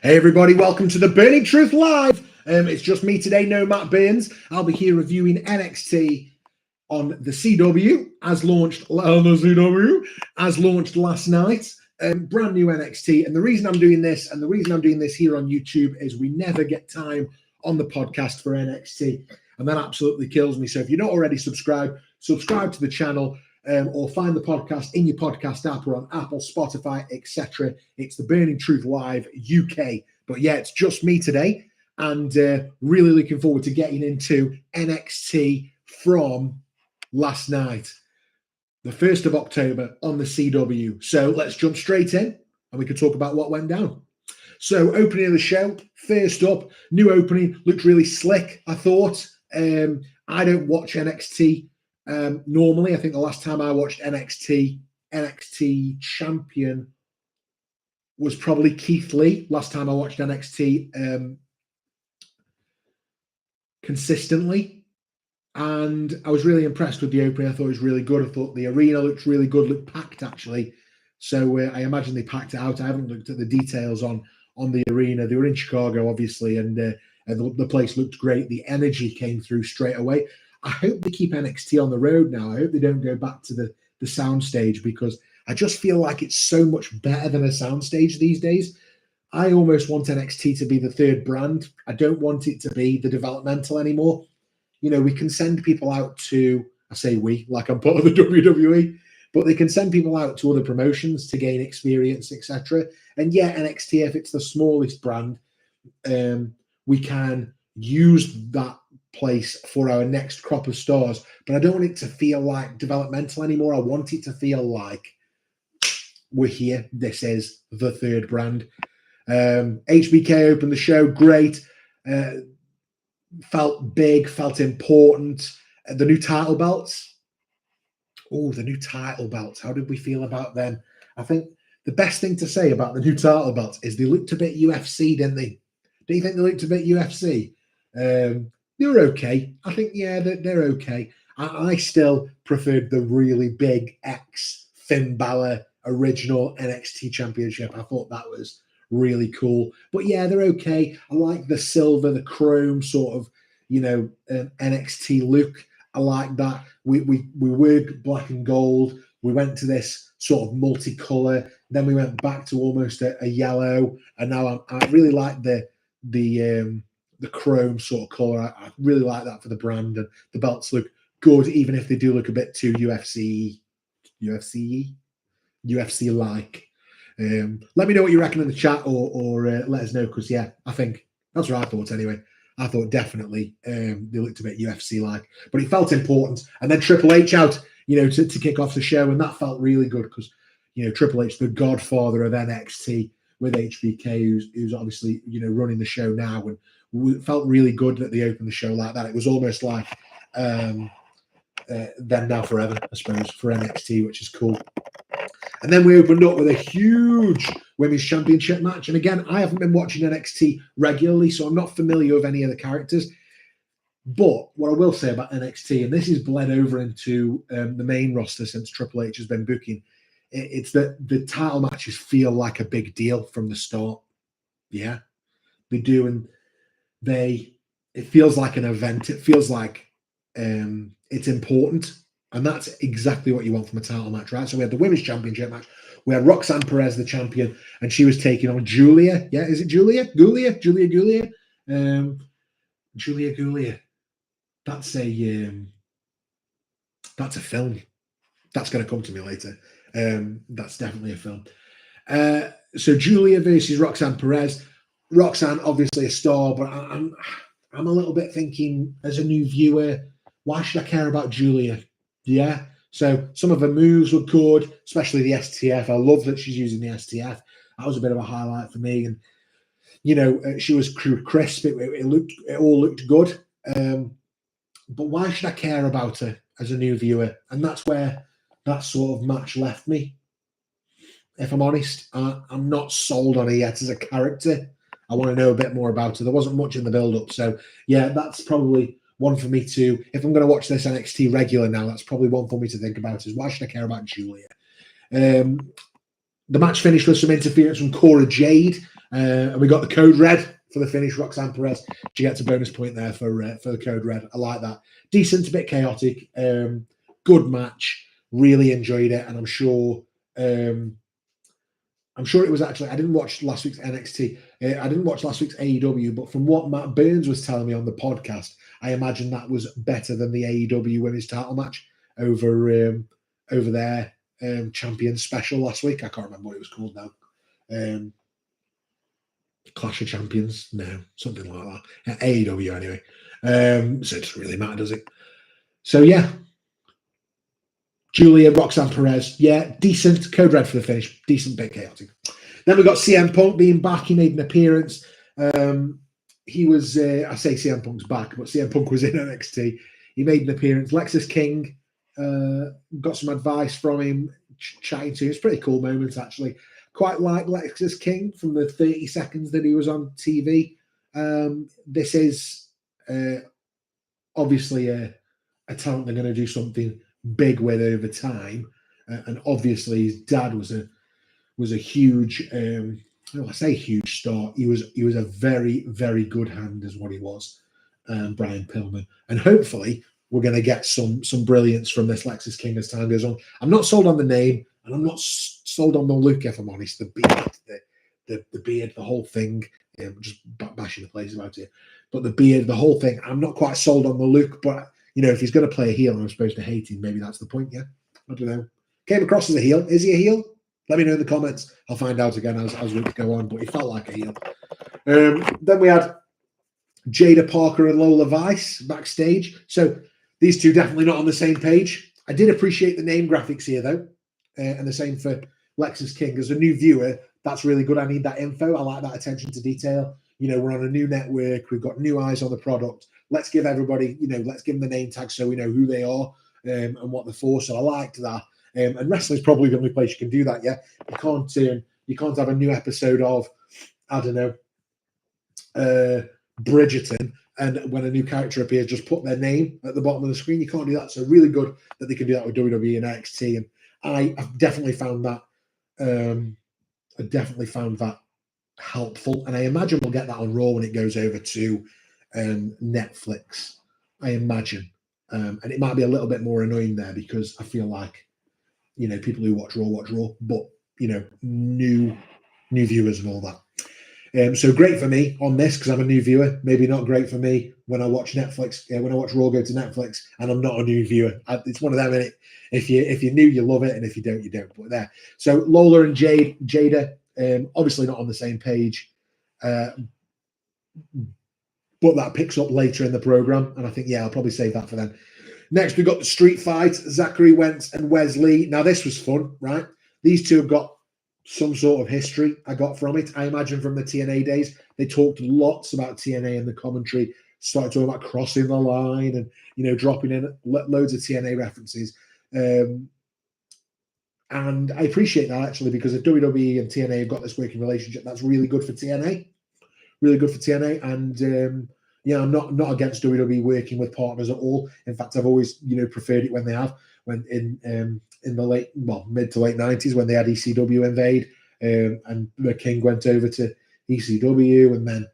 Hey everybody, welcome to the Burning Truth Live. It's just me today, no Matt Burns. I'll be here reviewing NXT on the CW as launched last night. Brand new NXT, and the reason I'm doing this, here on YouTube, is we never get time on the podcast for NXT, and that absolutely kills me. So if you're not already subscribed, subscribe to the channel. Or find the podcast in your podcast app or on Apple, Spotify, etc. It's the Burning Truth Live UK. But yeah, it's just me today, and really looking forward to getting into NXT from last night, the 1st of October on the CW. So let's jump straight in, and we can talk about what went down. So opening of the show, first up, new opening, looked really slick, I thought. I don't watch NXT normally. I think the last time I watched NXT Champion was probably Keith Lee. Last time I watched NXT consistently, and I was really impressed with the opening. I thought it was really good. I thought the arena looked really good, looked packed actually. So I imagine they packed it out. I haven't looked at the details on the arena. They were in Chicago, obviously, and the place looked great. The energy came through straight away. I hope they keep NXT on the road now. I hope they don't go back to the soundstage, because I just feel like it's so much better than a soundstage these days. I almost want NXT to be the third brand. I don't want it to be the developmental anymore. You know, we can send people out to, I say we, like I'm part of the WWE, but they can send people out to other promotions to gain experience, etc. And yeah, NXT, if it's the smallest brand, we can use that place for our next crop of stars, but I don't want it to feel like developmental anymore. I want it to feel like we're here. This is the third brand. HBK opened the show great. Felt big, felt important. The new title belts. Oh, the new title belts. How did we feel about them? I think the best thing to say about the new title belts is they looked a bit UFC, didn't they? Do you think they looked a bit UFC? They were okay. I think, yeah, they're okay. I still preferred the really big Finn Balor original NXT Championship. I thought that was really cool. But yeah, they're okay. I like the silver, the chrome sort of, NXT look. I like that. We were black and gold. We went to this sort of multicolor. Then we went back to almost a yellow. And now I really like the chrome sort of color. I really like that for the brand, and the belts look good, even if they do look a bit too UFC-like. Let me know what you reckon in the chat, or let us know, because yeah, I think that's what I thought anyway. I thought definitely they looked a bit UFC-like, but it felt important. And then Triple H out, to kick off the show, and that felt really good, because Triple H, the godfather of NXT, with HBK, who's obviously running the show now, and it felt really good that they opened the show like that. It was almost like then, now, forever, I suppose, for NXT, which is cool. And then we opened up with a huge Women's Championship match. And again, I haven't been watching NXT regularly, so I'm not familiar with any of the characters. But what I will say about NXT, and this is bled over into the main roster since Triple H has been booking, it's that the title matches feel like a big deal from the start. Yeah, they do. And it feels like an event. It feels like it's important. And that's exactly what you want from a title match, right? So we had the Women's Championship match. We had Roxanne Perez, the champion, and she was taking on Julia. Yeah, is it Julia? Julia Goulia. That's a film. That's going to come to me later. That's definitely a film. So Julia versus Roxanne Perez. Roxanne, obviously a star, but I'm a little bit thinking, as a new viewer, why should I care about Julia? Yeah. So some of her moves were good, especially the STF. I love that she's using the STF. That was a bit of a highlight for me. And she was crisp. It all looked good. But why should I care about her as a new viewer? And that's where that sort of match left me. If I'm honest, I'm not sold on her yet as a character. I want to know a bit more about her. There wasn't much in the build-up. So, yeah, that's probably one for me to, if I'm going to watch this NXT regular now, that's probably one for me to think about, is why should I care about Julia? The match finished with some interference from Cora Jade, And we got the code red for the finish. Roxanne Perez, she gets a bonus point there for the code red. I like that. Decent, a bit chaotic. Good match. Really enjoyed it, and I'm sure it was actually. I didn't watch last week's NXT. I didn't watch last week's AEW, but from what Matt Burns was telling me on the podcast, I imagine that was better than the AEW Women's Title match over their Champions Special last week. I can't remember what it was called now. Clash of Champions? No, something like that. AEW anyway. So it doesn't really matter, does it? So yeah. Julia, Roxanne Perez, yeah, decent. Code red for the finish. Decent, bit chaotic. Then we got CM Punk being back. He made an appearance. He was, I say CM Punk's back, but CM Punk was in NXT. He made an appearance. Lexis King got some advice from him, chatting to him. It's pretty cool moments, actually. Quite like Lexis King from the 30 seconds that he was on TV. This is obviously a talent they're going to do something big with over time, and obviously his dad was a huge, I say huge star. He was a very, very good hand, is what he was, Brian Pillman, and hopefully we're going to get some brilliance from this Lexis King as time goes on. I'm not sold on the name, and I'm not sold on the look, if I'm honest. The beard, the beard, the whole thing. I'm just bashing the place about it, but the beard, the whole thing. I'm not quite sold on the look, but if he's going to play a heel and I'm supposed to hate him, maybe that's the point, yeah? I don't know. Came across as a heel. Is he a heel? Let me know in the comments. I'll find out again as we go on, but he felt like a heel. Then we had Jada Parker and Lola Vice backstage. So these two definitely not on the same page. I did appreciate the name graphics here, though, and the same for Lexis King. As a new viewer, that's really good. I need that info. I like that attention to detail. We're on a new network. We've got new eyes on the product. Let's give everybody, let's give them the name tag so we know who they are and what they're for. So I liked that. And wrestling's probably the only place you can do that. Yeah, you can't have a new episode of, I don't know, Bridgerton, and when a new character appears, just put their name at the bottom of the screen. You can't do that. So really good that they can do that with WWE and NXT. And I've definitely found that. Helpful, and I imagine we'll get that on Raw when it goes over to Netflix. I imagine, and it might be a little bit more annoying there because I feel like people who watch Raw, but new viewers and all that. So great for me on this because I'm a new viewer. Maybe not great for me when I watch Netflix. When I watch Raw go to Netflix and I'm not a new viewer. It's one of them. Innit? If you're new, you love it, and if you don't, you don't. But there. So Lola and Jada. Obviously not on the same page, but that picks up later in the program, and I think I'll probably save that for then. Next, we got the street fight: Zachary, Wentz, and Wesley. Now this was fun, right? These two have got some sort of history. I got from it. I imagine from the TNA days, they talked lots about TNA in the commentary. Started talking about crossing the line and dropping in loads of TNA references. And I appreciate that actually because if WWE and TNA have got this working relationship, that's really good for TNA. Really good for TNA. And I'm not against WWE working with partners at all. In fact, I've always preferred it when they have. When in the mid to late 90s when they had ECW invade, and the King went over to ECW, and then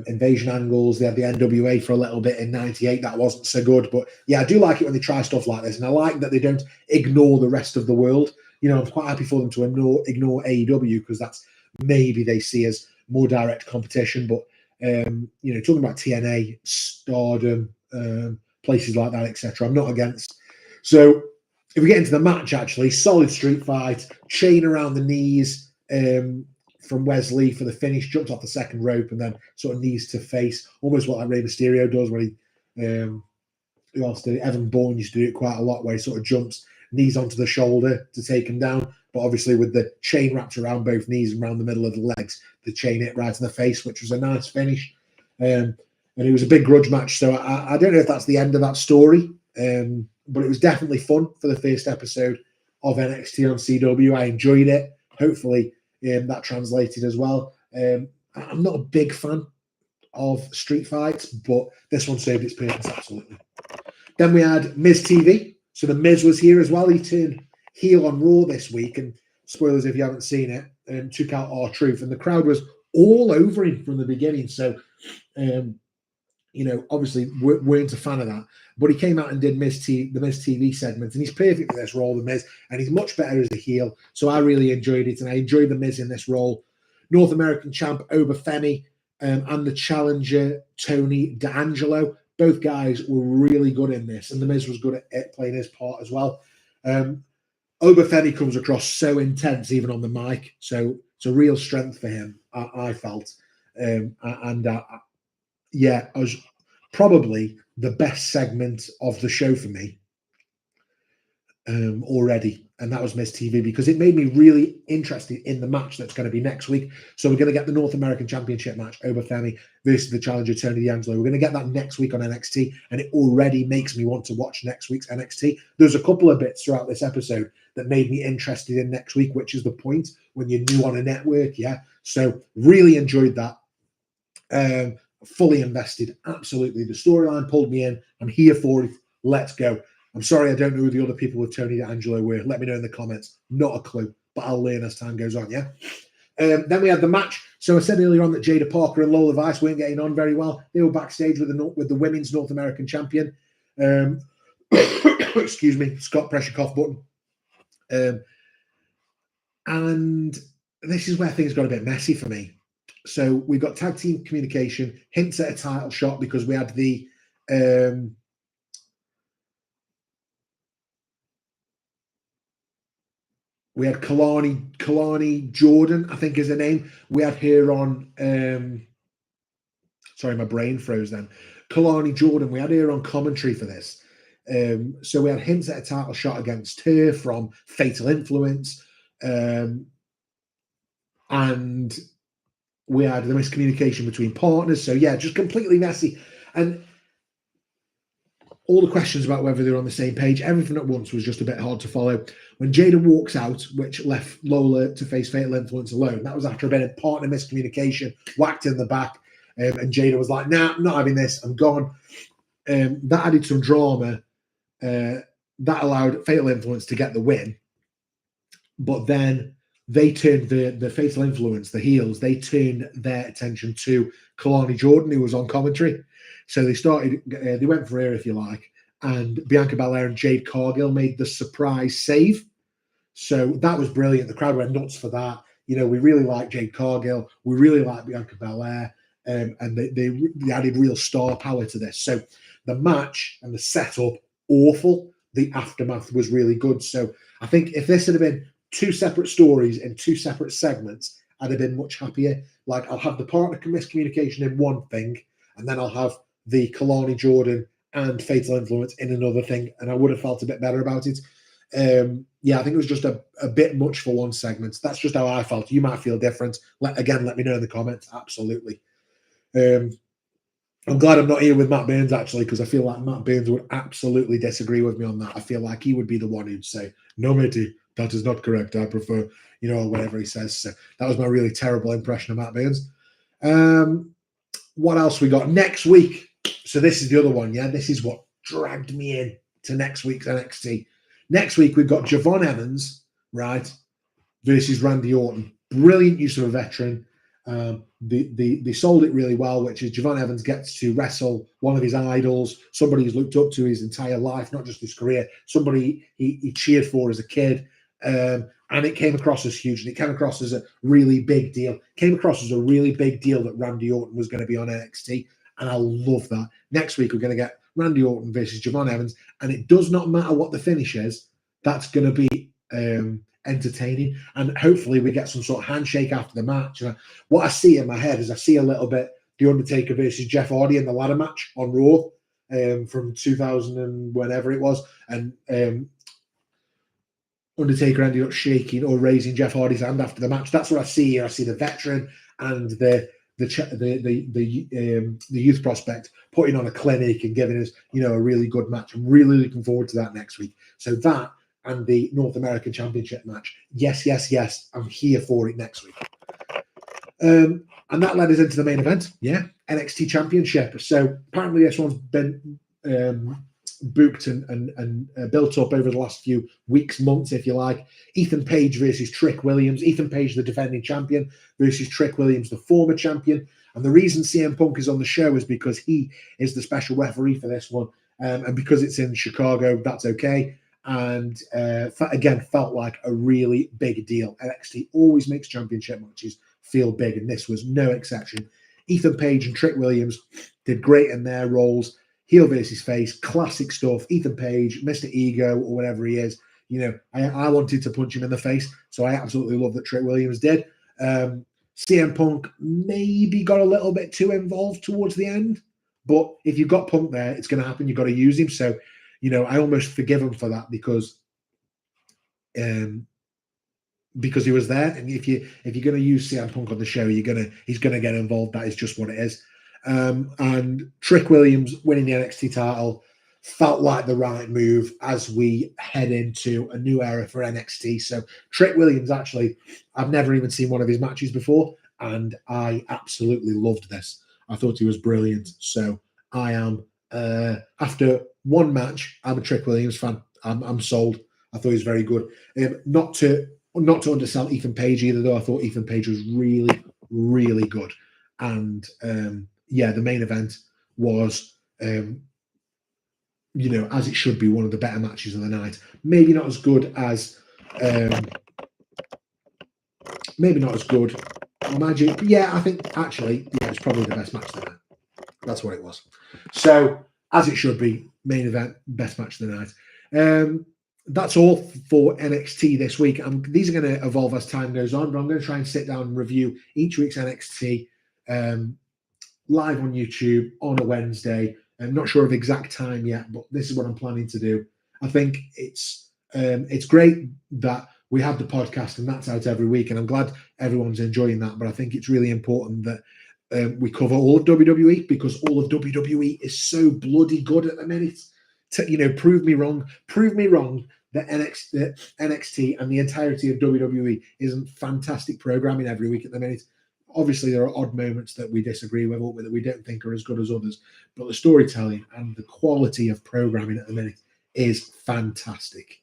Invasion Angles. They had the NWA for a little bit in '98. That wasn't so good, but I do like it when they try stuff like this, and I like that they don't ignore the rest of the world. I'm quite happy for them to ignore AEW because that's maybe they see as more direct competition. But talking about TNA, Stardom, places like that, etc. I'm not against. So if we get into the match, actually, solid street fight, chain around the knees. From Wesley for the finish, jumped off the second rope and then sort of knees to face, almost what like Rey Mysterio does when he, who else did it? Evan Bourne used to do it quite a lot where he sort of jumps knees onto the shoulder to take him down. But obviously with the chain wrapped around both knees and around the middle of the legs, the chain hit right in the face, which was a nice finish. And it was a big grudge match. So I don't know if that's the end of that story, but it was definitely fun for the first episode of NXT on CW. I enjoyed it. Hopefully, that translated as well. I'm not a big fan of street fights, but this one served its purpose absolutely. Then we had Miz TV. So the Miz was here as well. He turned heel on Raw this week, and spoilers if you haven't seen it. took out R-Truth, and the crowd was all over him from the beginning. So, obviously weren't a fan of that. But he came out and did the Miz TV segment, and he's perfect for this role, the Miz, and he's much better as a heel. So I really enjoyed it, and I enjoyed the Miz in this role. North American champ Obafemi and the challenger Tony D'Angelo, both guys were really good in this, and the Miz was good at playing his part as well. Obafemi comes across so intense, even on the mic. So it's a real strength for him, I felt. Yeah, I was probably the best segment of the show for me already. And that was Miz TV, because it made me really interested in the match that's going to be next week. So we're going to get the North American Championship match, Obafemi versus the challenger Tony D'Angelo. We're going to get that next week on NXT, and it already makes me want to watch next week's NXT. There's a couple of bits throughout this episode that made me interested in next week, which is the point when you're new on a network, yeah? So really enjoyed that. Fully invested, absolutely. The storyline pulled me in. I'm here for it. Let's go. I'm sorry I don't know who the other people with Tony D'Angelo were. Let me know in the comments. Not a clue, but I'll learn as time goes on, yeah? Then we had the match. So I said earlier on that Jada Parker and Lola Vice weren't getting on very well. They were backstage with the women's North American champion. Excuse me, Scott pressure cough button. And this is where things got a bit messy for me. So we got tag team communication, hints at a title shot, because we had the we had Kalani Jordan, I think is her name. We had her on sorry, my brain froze then. Kalani Jordan, we had her on commentary for this. So we had hints at a title shot against her from Fatal Influence. And we had the miscommunication between partners. So, yeah, just completely messy. And all the questions about whether they're on the same page, everything at once was just a bit hard to follow. When Jada walks out, which left Lola to face Fatal Influence alone, that was after a bit of partner miscommunication, whacked in the back. And Jada was like, nah, I'm not having this. I'm gone. That added some drama. That allowed Fatal Influence to get the win. But then they turned the Fatal Influence, the heels, they turned their attention to Kalani Jordan, who was on commentary. So they went for her, if you like, and Bianca Belair and Jade Cargill made the surprise save. So that was brilliant. The crowd went nuts for that. We really like Jade Cargill. We really like Bianca Belair. And they added real star power to this. So the match and the setup, awful. The aftermath was really good. So I think if this had been two separate stories in two separate segments, I'd have been much happier. Like, I'll have the partner miscommunication in one thing, and then I'll have the Kalani Jordan and Fatal Influence in another thing, and I would have felt a bit better about it. Yeah, I think it was just a bit much for one segment. That's just how I felt. You might feel different. Let me know in the comments. Absolutely. I'm glad I'm not here with Matt Burns, actually, because I feel like Matt Burns would absolutely disagree with me on that. I feel like he would be the one who'd say, no, matey, that is not correct. I prefer, whatever he says. So that was my really terrible impression of Matt Burns. What else we got next week? So this is the other one, yeah? This is what dragged me in to next week's NXT. Next week, we've got Javon Evans, right, versus Randy Orton. Brilliant use of a veteran. They sold it really well, which is Javon Evans gets to wrestle one of his idols, somebody he's looked up to his entire life, not just his career, somebody he cheered for as a kid. And it came across as huge, and it came across as a really big deal. Came across as a really big deal that Randy Orton was going to be on NXT, and I love that. Next week, we're going to get Randy Orton versus Javon Evans, and it does not matter what the finish is. That's going to be entertaining, and hopefully we get some sort of handshake after the match. And what I see in my head is I see a little bit The Undertaker versus Jeff Hardy in the ladder match on Raw from 2000 and whenever it was, and Undertaker ended up shaking or raising Jeff Hardy's hand after the match. That's what I see here. I see the veteran and the youth prospect putting on a clinic and giving us, a really good match. I'm really looking forward to that next week. So that and the North American Championship match. Yes. I'm here for it next week. And that led us into the main event. Yeah, NXT Championship. So apparently this one's been booked and built up over the last few weeks, months, if you like. Ethan Page versus Trick Williams. Ethan Page, the defending champion, versus Trick Williams, the former champion. And the reason CM Punk is on the show is because he is the special referee for this one. And because it's in Chicago, that's okay. And again, felt like a really big deal. NXT always makes championship matches feel big, and this was no exception. Ethan Page and Trick Williams did great in their roles. Heel versus face, classic stuff. Ethan Page, Mr. Ego, or whatever he is. You know, I wanted to punch him in the face, so I absolutely love that Trick Williams did. CM Punk maybe got a little bit too involved towards the end, but if you've got Punk there, it's going to happen. You've got to use him. So, you know, I almost forgive him for that because he was there. And if you're going to use CM Punk on the show, he's gonna get involved. That is just what it is. And Trick Williams winning the NXT title felt like the right move as we head into a new era for NXT. So Trick Williams, actually, I've never even seen one of his matches before, and I absolutely loved this. I thought he was brilliant. So I am, after one match, I'm a Trick Williams fan. I'm sold. I thought he was very good. Not to undersell Ethan Page either, though. I thought Ethan Page was really, really good. And yeah, the main event was, you know, as it should be, one of the better matches of the night. Maybe not as good as, Magic. Yeah, I think actually, yeah, it's probably the best match of the night. That's what it was. So, as it should be, main event, best match of the night. That's all for NXT this week. These are going to evolve as time goes on, but I'm going to try and sit down and review each week's NXT live on YouTube on a Wednesday. I'm not sure of exact time yet, but this is what I'm planning to do. I think it's great that we have the podcast and that's out every week, and I'm glad everyone's enjoying that. But I think it's really important that we cover all of WWE, because all of WWE is so bloody good at the minute. You know, prove me wrong that NXT and the entirety of WWE isn't fantastic programming every week at the minute. Obviously, there are odd moments that we disagree with or that we don't think are as good as others, but the storytelling and the quality of programming at the minute is fantastic.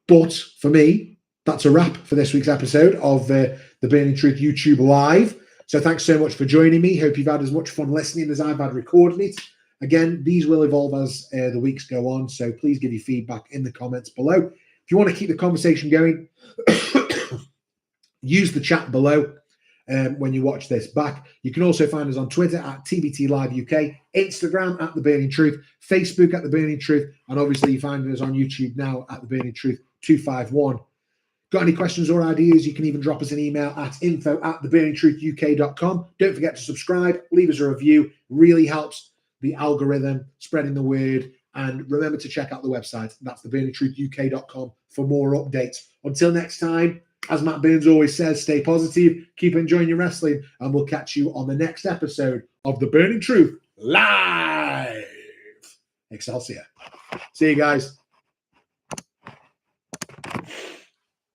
But for me, that's a wrap for this week's episode of the Burning Truth YouTube Live. So thanks so much for joining me. Hope you've had as much fun listening as I've had recording it. Again, these will evolve as the weeks go on, so please give your feedback in the comments below. If you want to keep the conversation going, use the chat below when you watch this back. You can also find us on Twitter at TBT Live UK, Instagram at The Burning Truth, Facebook at The Burning Truth, and obviously you find us on YouTube now at The Burning Truth 251. Got any questions or ideas, you can even drop us an email at info@theburningtruthuk.com. Don't forget to subscribe, leave us a review, really helps the algorithm, spreading the word, and remember to check out the website. That's theburningtruthuk.com for more updates. Until next time, as Matt Burns always says, stay positive, keep enjoying your wrestling, and we'll catch you on the next episode of The Burning Truth Live. Excelsior. See you guys.